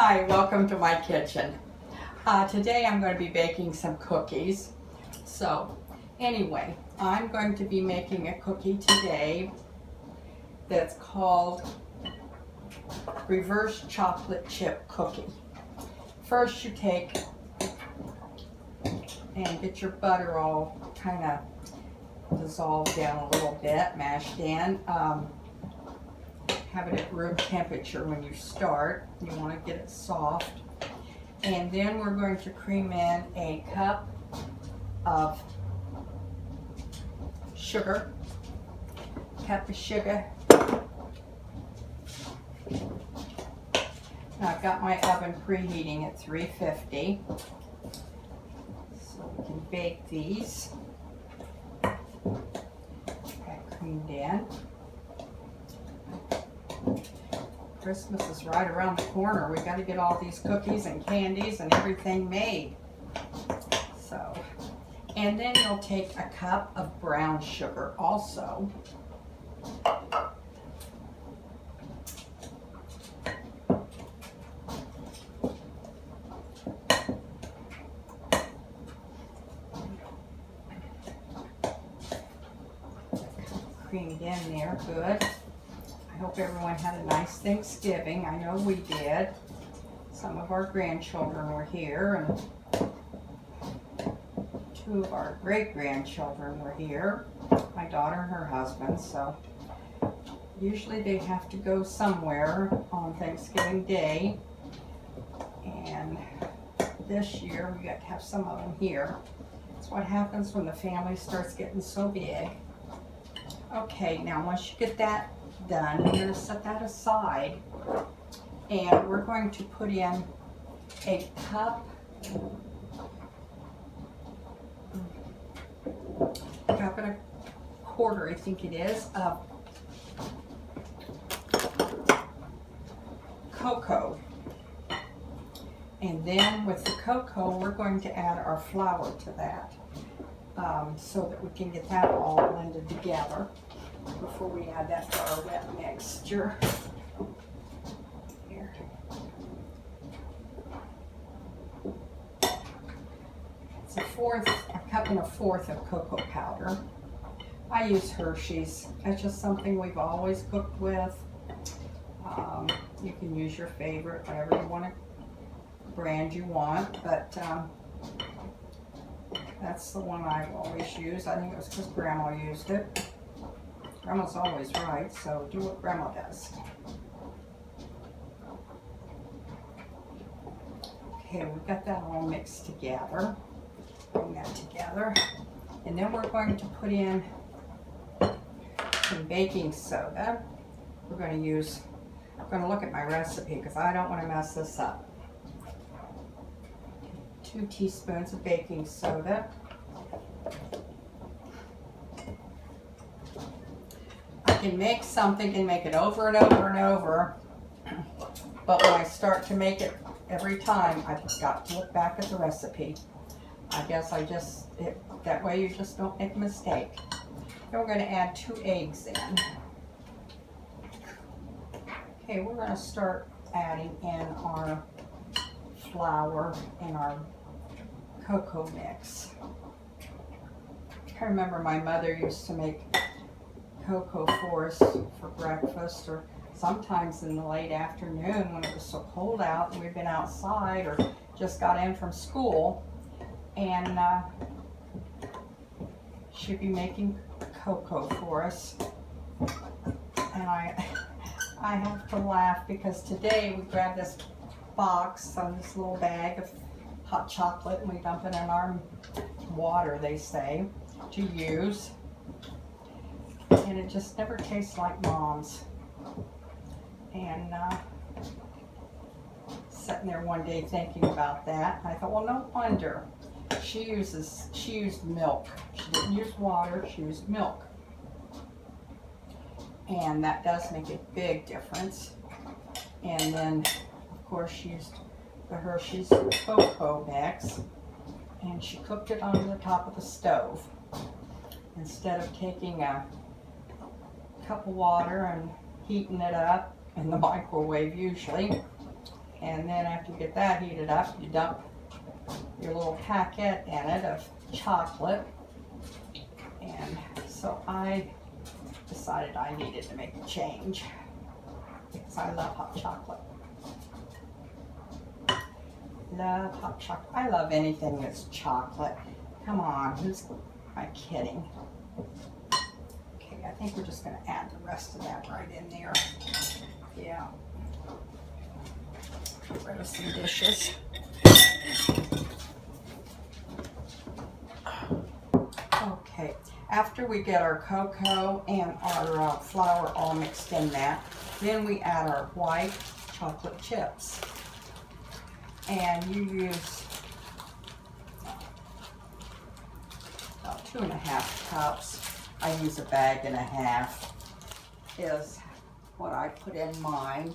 Hi, welcome to my kitchen. Today I'm going to be baking some cookies. So anyway, I'm going to be making a cookie today that's called reverse chocolate chip cookie. First you take and get your butter all kind of dissolved down a little bit, mashed in. Have it at room temperature when you start. You want to get it soft. And then we're going to cream in a cup of sugar. Now I've got my oven preheating at 350. So we can bake these. Got creamed in. Christmas is right around the corner. We got to get all these cookies and candies and everything made. So, and then you'll take a cup of brown sugar also. Creamed in there, good. I hope everyone had a nice Thanksgiving. I know we did. Some of our grandchildren were here, and two of our great-grandchildren were here. My daughter and her husband, so usually they have to go somewhere on Thanksgiving Day. And this year we got to have some of them here. That's what happens when the family starts getting so big. Okay, now once you get that done, I'm going to set that aside, and we're going to put in a cup and a quarter, I think it is, of cocoa. And then with the cocoa, we're going to add our flour to that, so that we can get that all blended together before we add that to our wet mixture. Here. It's a cup and a fourth of cocoa powder. I use Hershey's. It's just something we've always cooked with. You can use your favorite, whatever you want, brand you want, but that's the one I've always used. I think it was because Grandma used it. Grandma's always right, so do what Grandma does. Okay, we've got that all mixed together. Bring that together. And then we're going to put in some baking soda. I'm going to look at my recipe because I don't want to mess this up. 2 teaspoons of baking soda. I can make something and make it over and over and over, but when I start to make it every time, I've got to look back at the recipe. I guess that way you just don't make a mistake. Then we're going to add 2 eggs in. Okay, we're going to start adding in our flour and our cocoa mix. I remember my mother used to make cocoa for us for breakfast, or sometimes in the late afternoon when it was so cold out and we'd been outside or just got in from school, and she'd be making cocoa for us. And I have to laugh because today we grabbed this box on this little bag of hot chocolate and we dump it in our water, they say, to use. And it just never tastes like Mom's. And sitting there one day thinking about that, I thought, well, no wonder. She used milk. She didn't use water, she used milk. And that does make a big difference. And then, of course, she used the Hershey's cocoa mix, and she cooked it on the top of the stove. Instead of taking a cup of water and heating it up in the microwave usually, And then after you get that heated up, you dump your little packet in it of chocolate. And so I decided I needed to make a change because I love hot chocolate. Love hot chocolate. I love anything that's chocolate. Come on, who's am I kidding? Okay, I think we're just going to add the rest of that right in there. Yeah. Get rid of some dishes. Okay, after we get our cocoa and our flour all mixed in that, then we add our white chocolate chips. And you use about 2.5 cups. I use a bag and a half is what I put in mine.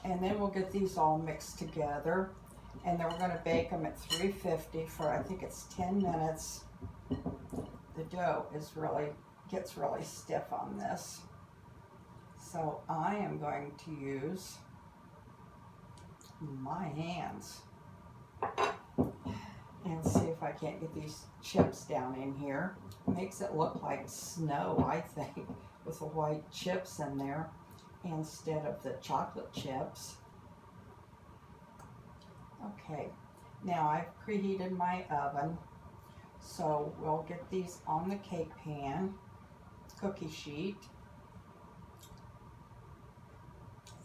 And then we'll get these all mixed together. And then we're going to bake them at 350 for, I think it's 10 minutes. The dough gets really stiff on this. So I am going to use my hands and see if I can't get these chips down in here. Makes it look like snow, I think, with the white chips in there instead of the chocolate chips. Okay, now I've preheated my oven, so we'll get these on the cake pan, cookie sheet.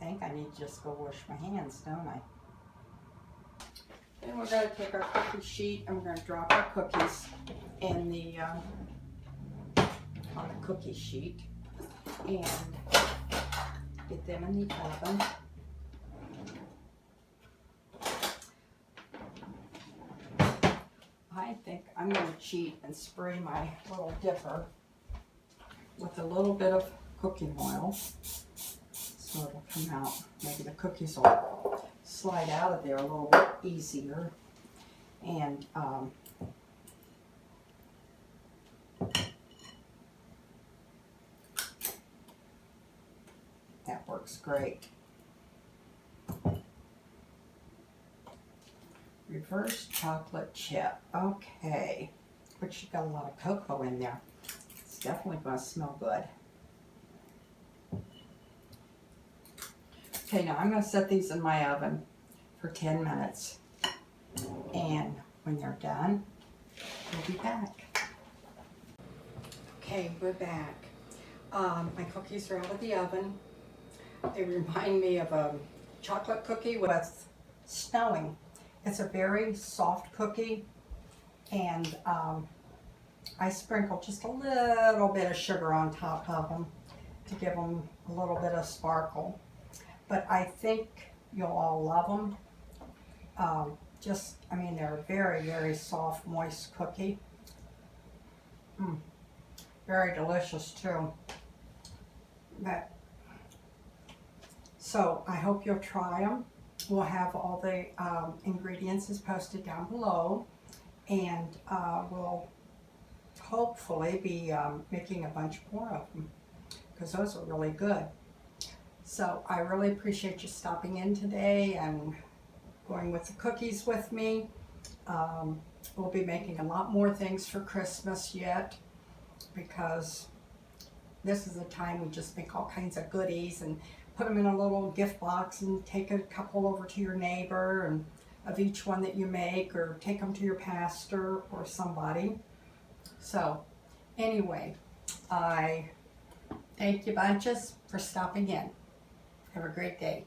I think I need to just go wash my hands, don't I? Then we're going to take our cookie sheet and we're going to drop our cookies in the on the cookie sheet and get them in the oven. I think I'm going to cheat and spray my little dipper with a little bit of cooking oil so it'll come out. Maybe the cookies will slide out of there a little bit easier. And that works great. Reverse chocolate chip. Okay, but you got a lot of cocoa in there. It's definitely going to smell good. Okay, now I'm going to set these in my oven for 10 minutes. And when they're done, we'll be back. Okay, we're back. My cookies are out of the oven. They remind me of a chocolate cookie with snowing. It's a very soft cookie, and I sprinkle just a little bit of sugar on top of them to give them a little bit of sparkle. But I think you'll all love them. I mean, they're a very, very soft, moist cookie. Very delicious too. So I hope you'll try them. We'll have all the ingredients as posted down below, and we'll hopefully be making a bunch more of them because those are really good. So I really appreciate you stopping in today and going with the cookies with me. We'll be making a lot more things for Christmas yet because this is the time we just make all kinds of goodies and put them in a little gift box and take a couple over to your neighbor and of each one that you make, or take them to your pastor or somebody. So anyway, I thank you bunches for stopping in. Have a great day.